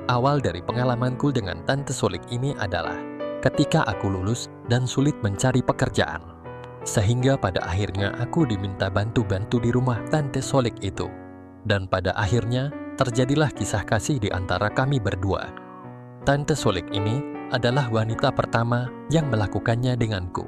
Awal dari pengalamanku dengan Tante Solik ini adalah ketika aku lulus dan sulit mencari pekerjaan. Sehingga pada akhirnya aku diminta bantu-bantu di rumah Tante Solik itu. Dan pada akhirnya terjadilah kisah kasih di antara kami berdua. Tante Solik ini adalah wanita pertama yang melakukannya denganku.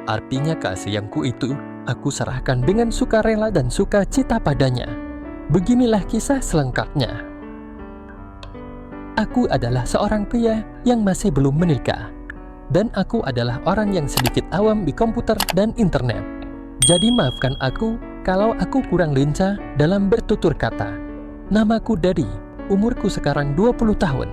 Artinya kasihku itu aku serahkan dengan sukarela dan sukacita padanya. Beginilah kisah selengkapnya. Aku adalah seorang pria yang masih belum menikah. Dan aku adalah orang yang sedikit awam di komputer dan internet. Jadi maafkan aku kalau aku kurang lincah dalam bertutur kata. Namaku Dadi, umurku sekarang 20 tahun.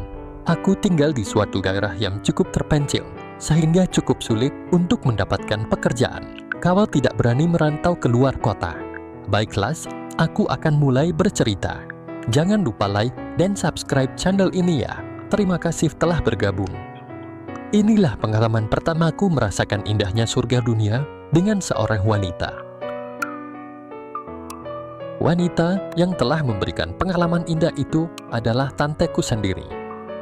Aku tinggal di suatu daerah yang cukup terpencil, sehingga cukup sulit untuk mendapatkan pekerjaan kalau tidak berani merantau keluar kota. Baiklah, aku akan mulai bercerita. Jangan lupa like dan subscribe channel ini ya. Terima kasih telah bergabung. Inilah pengalaman pertamaku merasakan indahnya surga dunia dengan seorang wanita. Wanita yang telah memberikan pengalaman indah itu adalah tanteku sendiri.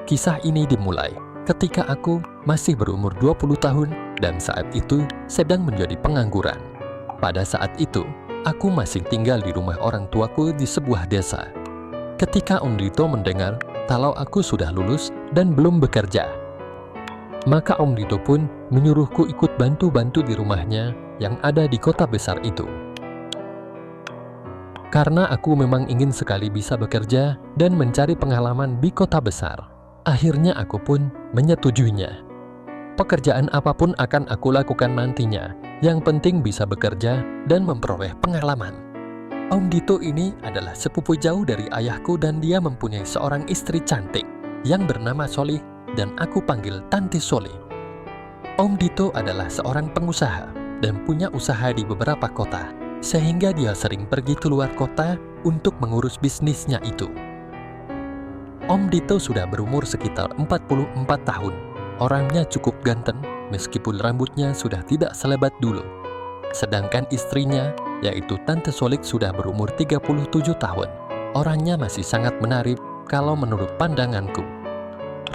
Kisah ini dimulai ketika aku masih berumur 20 tahun dan saat itu sedang menjadi pengangguran. Pada saat itu, aku masih tinggal di rumah orang tuaku di sebuah desa. Ketika Om Dito mendengar kalau aku sudah lulus dan belum bekerja, maka Om Dito pun menyuruhku ikut bantu-bantu di rumahnya yang ada di kota besar itu. Karena aku memang ingin sekali bisa bekerja dan mencari pengalaman di kota besar, akhirnya aku pun menyetujuinya. Pekerjaan apapun akan aku lakukan nantinya, yang penting bisa bekerja dan memperoleh pengalaman. Om Dito ini adalah sepupu jauh dari ayahku dan dia mempunyai seorang istri cantik yang bernama Solih dan aku panggil Tante Solih. Om Dito adalah seorang pengusaha dan punya usaha di beberapa kota, sehingga dia sering pergi keluar kota untuk mengurus bisnisnya itu. Om Dito sudah berumur sekitar 44 tahun. Orangnya cukup ganteng meskipun rambutnya sudah tidak selebat dulu. Sedangkan istrinya, yaitu Tante Solik, sudah berumur 37 tahun. Orangnya masih sangat menarik kalau menurut pandanganku.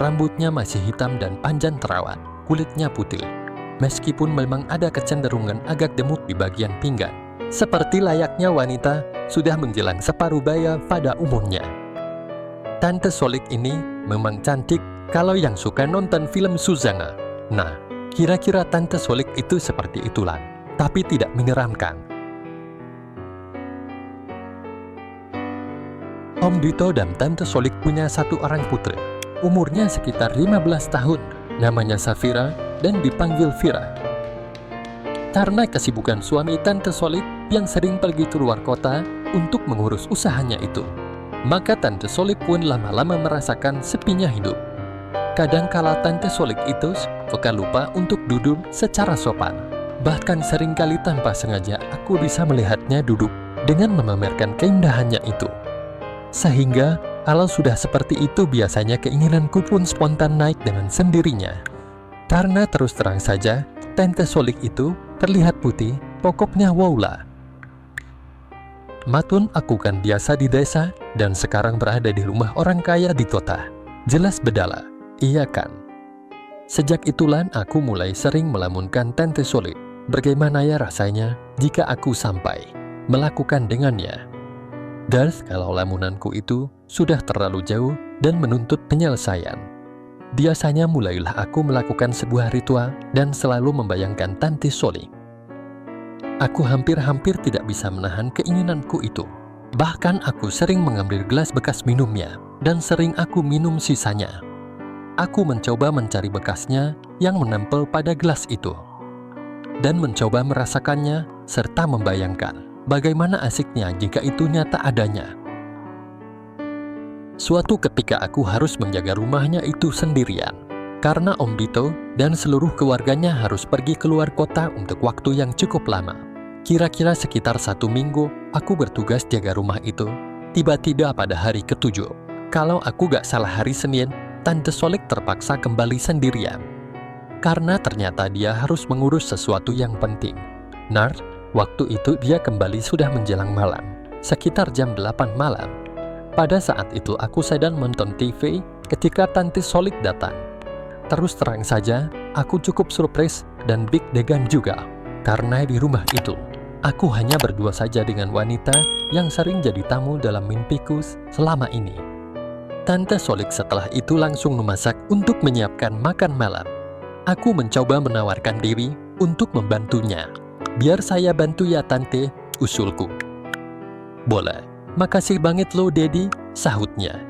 Rambutnya masih hitam dan panjang terawat, kulitnya putih. Meskipun memang ada kecenderungan agak gemuk di bagian pinggang, seperti layaknya wanita sudah menjelang separuh baya pada umurnya. Tante Solik ini memang cantik kalau yang suka nonton film Suzana. Nah, kira-kira Tante Solik itu seperti itulah, tapi tidak menyeramkan. Om Dito dan Tante Solik punya satu orang putri. Umurnya sekitar 15 tahun, namanya Safira dan dipanggil Vira. Karena kesibukan suami Tante Solik yang sering pergi keluar kota untuk mengurus usahanya itu, maka Tante Solik pun lama-lama merasakan sepinya hidup. Kadangkala Tante Solik itu suka lupa untuk duduk secara sopan. Bahkan seringkali tanpa sengaja aku bisa melihatnya duduk dengan memamerkan keindahannya itu. Sehingga kalau sudah seperti itu biasanya keinginanku pun spontan naik dengan sendirinya. Karena terus terang saja, Tante Solik itu terlihat putih, pokoknya waulah. Matun aku kan biasa di desa dan sekarang berada di rumah orang kaya di kota. Jelas bedala, iya kan? Sejak itulah aku mulai sering melamunkan Tante Solik. Bagaimana ya rasanya jika aku sampai melakukan dengannya? Dan kalau lamunanku itu sudah terlalu jauh dan menuntut penyelesaian, biasanya mulailah aku melakukan sebuah ritual dan selalu membayangkan Tante Solik. Aku hampir-hampir tidak bisa menahan keinginanku itu. Bahkan aku sering mengambil gelas bekas minumnya dan sering aku minum sisanya. Aku mencoba mencari bekasnya yang menempel pada gelas itu dan mencoba merasakannya serta membayangkan bagaimana asiknya jika itu nyata adanya. Suatu ketika aku harus menjaga rumahnya itu sendirian karena Om Dito dan seluruh keluarganya harus pergi keluar kota untuk waktu yang cukup lama. Kira-kira sekitar 1 minggu aku bertugas jaga rumah itu. Tiba-tiba pada hari ke-7, kalau aku gak salah hari Senin, Tante Solik terpaksa kembali sendirian. Karena ternyata dia harus mengurus sesuatu yang penting. Nah, waktu itu dia kembali sudah menjelang malam, sekitar jam 8 malam. Pada saat itu aku sedang menonton TV ketika Tante Solik datang. Terus terang saja, aku cukup surprise dan big degan juga. Karena di rumah itu, aku hanya berdua saja dengan wanita yang sering jadi tamu dalam mimpiku selama ini. Tante Solik setelah itu langsung memasak untuk menyiapkan makan malam. Aku mencoba menawarkan diri untuk membantunya. "Biar saya bantu ya Tante," usulku. "Boleh, makasih banget lo Dedi," sahutnya.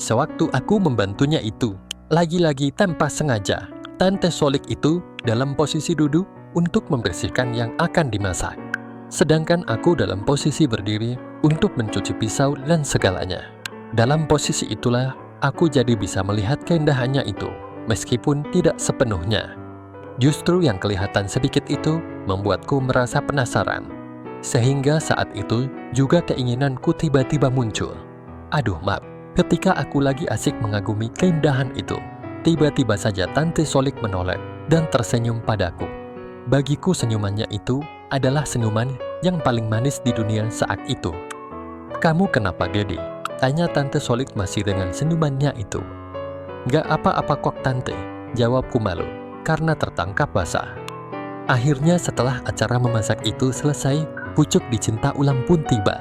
Sewaktu aku membantunya itu, lagi-lagi tanpa sengaja, Tante Solik itu dalam posisi duduk untuk membersihkan yang akan dimasak. Sedangkan aku dalam posisi berdiri untuk mencuci pisau dan segalanya. Dalam posisi itulah, aku jadi bisa melihat keindahannya itu, meskipun tidak sepenuhnya. Justru yang kelihatan sedikit itu membuatku merasa penasaran. Sehingga saat itu juga keinginanku tiba-tiba muncul. Aduh maaf, ketika aku lagi asik mengagumi keindahan itu, tiba-tiba saja Tante Solik menoleh dan tersenyum padaku. Bagiku senyumannya itu adalah senyuman yang paling manis di dunia saat itu. "Kamu kenapa Gedi?" tanya Tante Solik masih dengan senyumannya itu. "Gak apa-apa kok Tante," jawabku malu karena tertangkap basah. Akhirnya setelah acara memasak itu selesai, pucuk dicinta ulang pun tiba.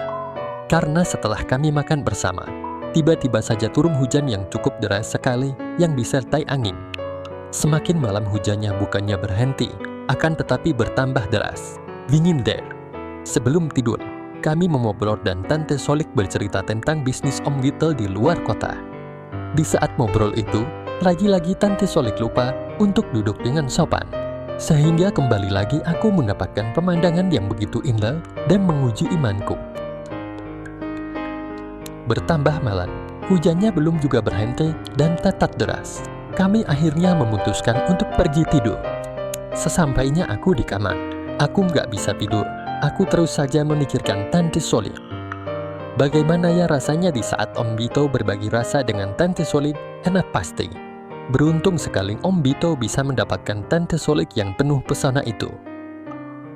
Karena setelah kami makan bersama, tiba-tiba saja turun hujan yang cukup deras sekali yang disertai angin. Semakin malam hujannya bukannya berhenti, akan tetapi bertambah deras. Dingin deh. Sebelum tidur, kami mengobrol dan Tante Solik bercerita tentang bisnis Om Beetle di luar kota. Di saat ngobrol itu, lagi-lagi Tante Solik lupa untuk duduk dengan sopan. Sehingga kembali lagi aku mendapatkan pemandangan yang begitu indah dan menguji imanku. Bertambah malam, hujannya belum juga berhenti dan tetap deras. Kami akhirnya memutuskan untuk pergi tidur. Sesampainya aku di kamar, aku nggak bisa tidur. Aku terus saja memikirkan Tante Solik. Bagaimana ya rasanya di saat Om Beetle berbagi rasa dengan Tante Solik? Enak pasti. Beruntung sekali Om Beetle bisa mendapatkan Tante Solik yang penuh pesona itu.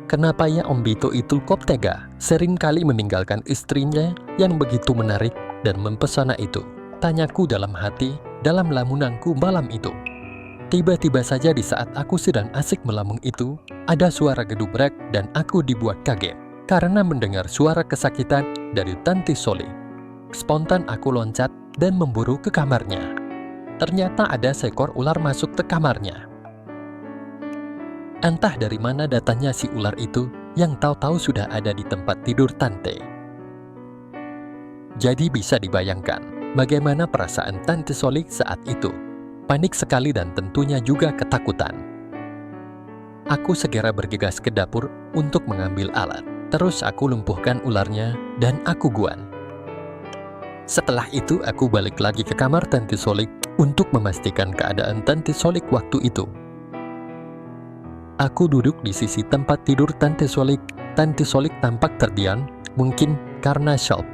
Kenapa ya Om Beetle itu kok tega seringkali meninggalkan istrinya yang begitu menarik dan mempesona itu? Tanyaku dalam hati dalam lamunanku malam itu. Tiba-tiba saja di saat aku sedang asik melamun itu, ada suara gedubrak dan aku dibuat kaget karena mendengar suara kesakitan dari Tante Solik. Spontan aku loncat dan memburu ke kamarnya. Ternyata ada seekor ular masuk ke kamarnya. Entah dari mana datangnya si ular itu yang tahu-tahu sudah ada di tempat tidur Tante. Jadi bisa dibayangkan bagaimana perasaan Tante Solik saat itu. Panik sekali dan tentunya juga ketakutan. Aku segera bergegas ke dapur untuk mengambil alat. Terus aku lumpuhkan ularnya dan aku guan. Setelah itu aku balik lagi ke kamar Tante Solik untuk memastikan keadaan Tante Solik waktu itu. Aku duduk di sisi tempat tidur Tante Solik. Tante Solik tampak terdiam, mungkin karena shock.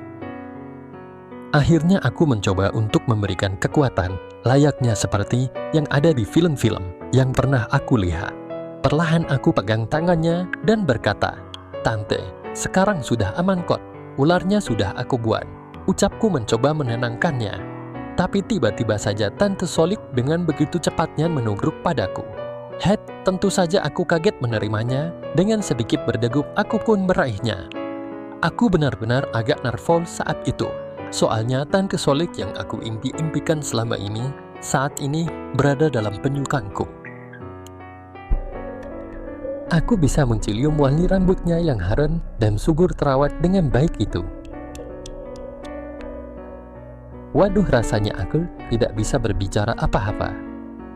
Akhirnya aku mencoba untuk memberikan kekuatan layaknya seperti yang ada di film-film yang pernah aku lihat. Perlahan aku pegang tangannya dan berkata, "Tante, sekarang sudah aman kok. Ularnya sudah aku buat." Ucapku mencoba menenangkannya. Tapi tiba-tiba saja Tante Solik dengan begitu cepatnya menubruk padaku. Tentu saja aku kaget menerimanya. Dengan sedikit berdegup aku pun meraihnya. Aku benar-benar agak nervous saat itu. Soalnya Tante Solik yang aku impi-impikan selama ini saat ini berada dalam penyukanku. Aku bisa mencium wangi rambutnya yang harum dan subur terawat dengan baik itu. Waduh, rasanya aku tidak bisa berbicara apa-apa.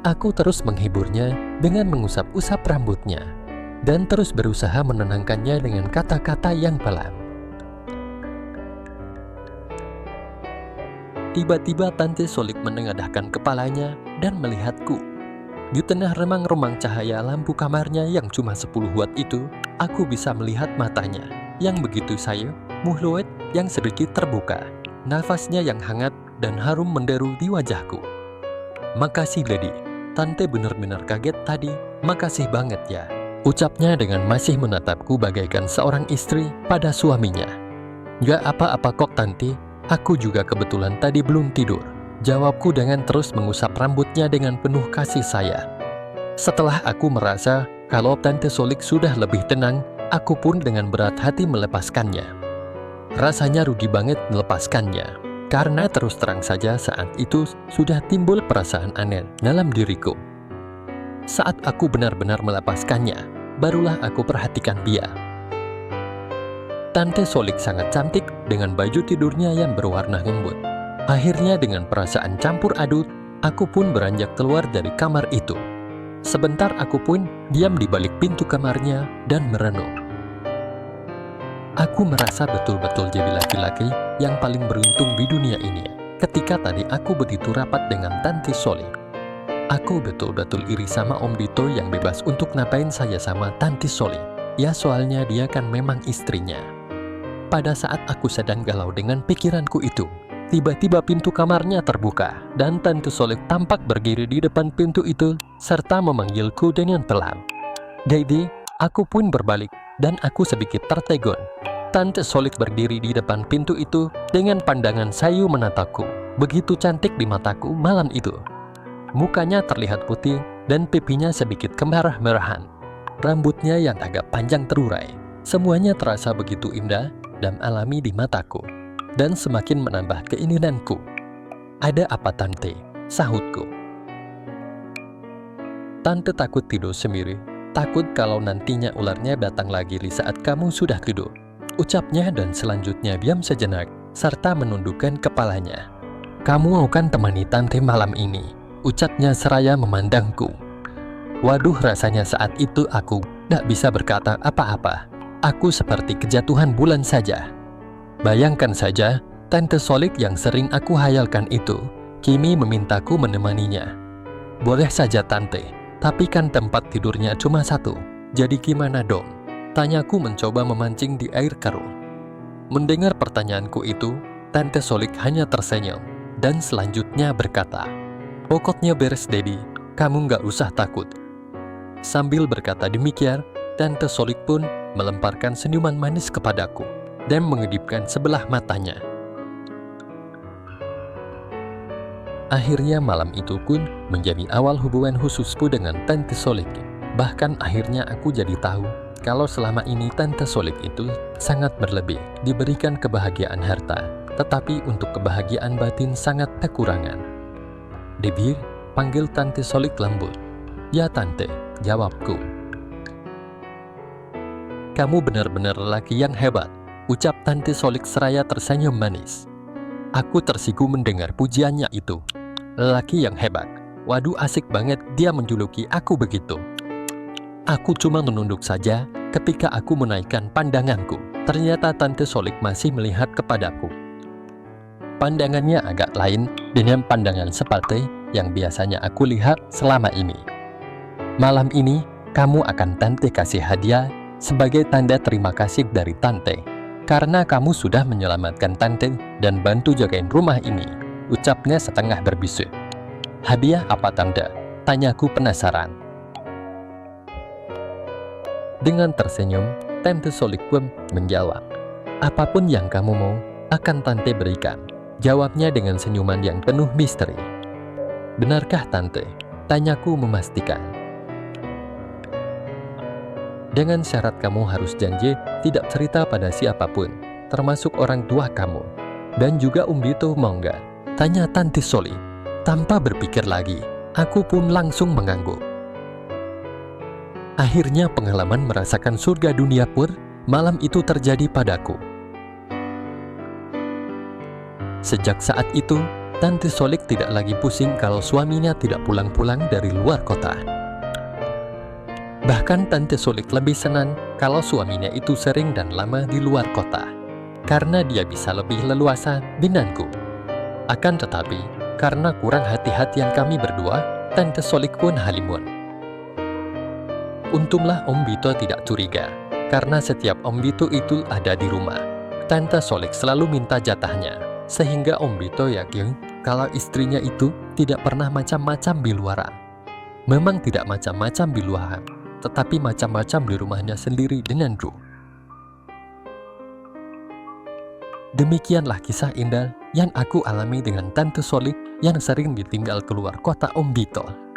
Aku terus menghiburnya dengan mengusap-usap rambutnya dan terus berusaha menenangkannya dengan kata-kata yang pelan. Tiba-tiba Tante Solik menengadahkan kepalanya dan melihatku. Di tengah remang-remang cahaya lampu kamarnya yang cuma 10 watt itu, aku bisa melihat matanya yang begitu sayang, mulut yang sedikit terbuka, nafasnya yang hangat dan harum menderu di wajahku. "Makasih Lady, Tante benar-benar kaget tadi, makasih banget ya," ucapnya dengan masih menatapku bagaikan seorang istri pada suaminya. "Gak apa-apa kok Tante, aku juga kebetulan tadi belum tidur. Jawabku dengan terus mengusap rambutnya dengan penuh kasih sayang. Setelah aku merasa kalau Tante Solik sudah lebih tenang, aku pun dengan berat hati melepaskannya. Rasanya rugi banget melepaskannya, karena terus terang saja saat itu sudah timbul perasaan aneh dalam diriku. Saat aku benar-benar melepaskannya, barulah aku perhatikan dia. Tante Solik sangat cantik dengan baju tidurnya yang berwarna lembut. Akhirnya dengan perasaan campur aduk, aku pun beranjak keluar dari kamar itu. Sebentar aku pun diam di balik pintu kamarnya dan merenung. Aku merasa betul-betul jadi laki-laki yang paling beruntung di dunia ini ketika tadi aku begitu rapat dengan Tante Solik. Aku betul-betul iri sama Om Bito yang bebas untuk ngapain saja sama Tante Solik. Ya soalnya dia kan memang istrinya. Pada saat aku sedang galau dengan pikiranku itu, tiba-tiba pintu kamarnya terbuka dan Tante Solik tampak berdiri di depan pintu itu serta memanggilku dengan pelan. Jadi, aku pun berbalik dan aku sedikit tertegun. Tante Solik berdiri di depan pintu itu dengan pandangan sayu menatapku. Begitu cantik di mataku malam itu. Mukanya terlihat putih dan pipinya sedikit kemerah-merahan. Rambutnya yang agak panjang terurai. Semuanya terasa begitu indah dan alami di mataku, dan semakin menambah keinginanku. "Ada apa, Tante?" sahutku. "Tante takut tidur sendiri, takut kalau nantinya ularnya datang lagi di saat kamu sudah tidur," ucapnya dan selanjutnya diam sejenak, serta menundukkan kepalanya. "Kamu akan temani Tante malam ini," ucapnya seraya memandangku. Waduh, rasanya saat itu aku tidak bisa berkata apa-apa. Aku seperti kejatuhan bulan saja. Bayangkan saja, Tante Solik yang sering aku hayalkan itu, kini memintaku menemaninya. "Boleh saja Tante, tapi kan tempat tidurnya cuma satu. Jadi gimana dong?" tanyaku mencoba memancing di air keruh. Mendengar pertanyaanku itu, Tante Solik hanya tersenyum, dan selanjutnya berkata, "Pokoknya beres Dedi, kamu nggak usah takut." Sambil berkata demikian, Tante Solik pun melemparkan senyuman manis kepadaku dan mengedipkan sebelah matanya. Akhirnya malam itu pun menjadi awal hubungan khususku dengan Tante Solik. Bahkan akhirnya aku jadi tahu kalau selama ini Tante Solik itu sangat berlebih diberikan kebahagiaan harta, tetapi untuk kebahagiaan batin sangat kekurangan. "Debbie," panggil Tante Solik lembut. "Ya Tante," jawabku. "Kamu benar-benar lelaki yang hebat," ucap Tante Solik seraya tersenyum manis. Aku tersigu mendengar pujiannya itu. Lelaki yang hebat. Waduh, asik banget dia menjuluki aku begitu. Aku cuma menunduk saja ketika aku menaikkan pandanganku. Ternyata Tante Solik masih melihat kepadaku. Pandangannya agak lain dengan pandangan seperti yang biasanya aku lihat selama ini. "Malam ini, kamu akan Tante kasih hadiah sebagai tanda terima kasih dari Tante, karena kamu sudah menyelamatkan Tante dan bantu jagain rumah ini," ucapnya setengah berbisu. "Hadiah apa Tante?" tanyaku penasaran. Dengan tersenyum, Tante Solik pun menjawab, "Apapun yang kamu mau, akan Tante berikan," jawabnya dengan senyuman yang penuh misteri. "Benarkah Tante?" tanyaku memastikan. "Dengan syarat kamu harus janji tidak cerita pada siapapun, termasuk orang tua kamu. Dan juga Bito mau nggak?" tanya Tante Solik. Tanpa berpikir lagi, aku pun langsung mengangguk. Akhirnya pengalaman merasakan surga dunia pur malam itu terjadi padaku. Sejak saat itu, Tante Solik tidak lagi pusing kalau suaminya tidak pulang-pulang dari luar kota. Bahkan Tante Solik lebih senang kalau suaminya itu sering dan lama di luar kota, karena dia bisa lebih leluasa denganku. Akan tetapi, karena kurang hati-hatian kami berdua, Tante Solik pun halimun. Untunglah Om Bito tidak curiga, karena setiap Om Bito itu ada di rumah. Tante Solik selalu minta jatahnya, sehingga Om Bito yakin kalau istrinya itu tidak pernah macam-macam di luaran. Memang tidak macam-macam di luaran, tetapi macam-macam di rumahnya sendiri denganku. Demikianlah kisah indah yang aku alami dengan Tante Solik yang sering ditinggal keluar kota Om Bito.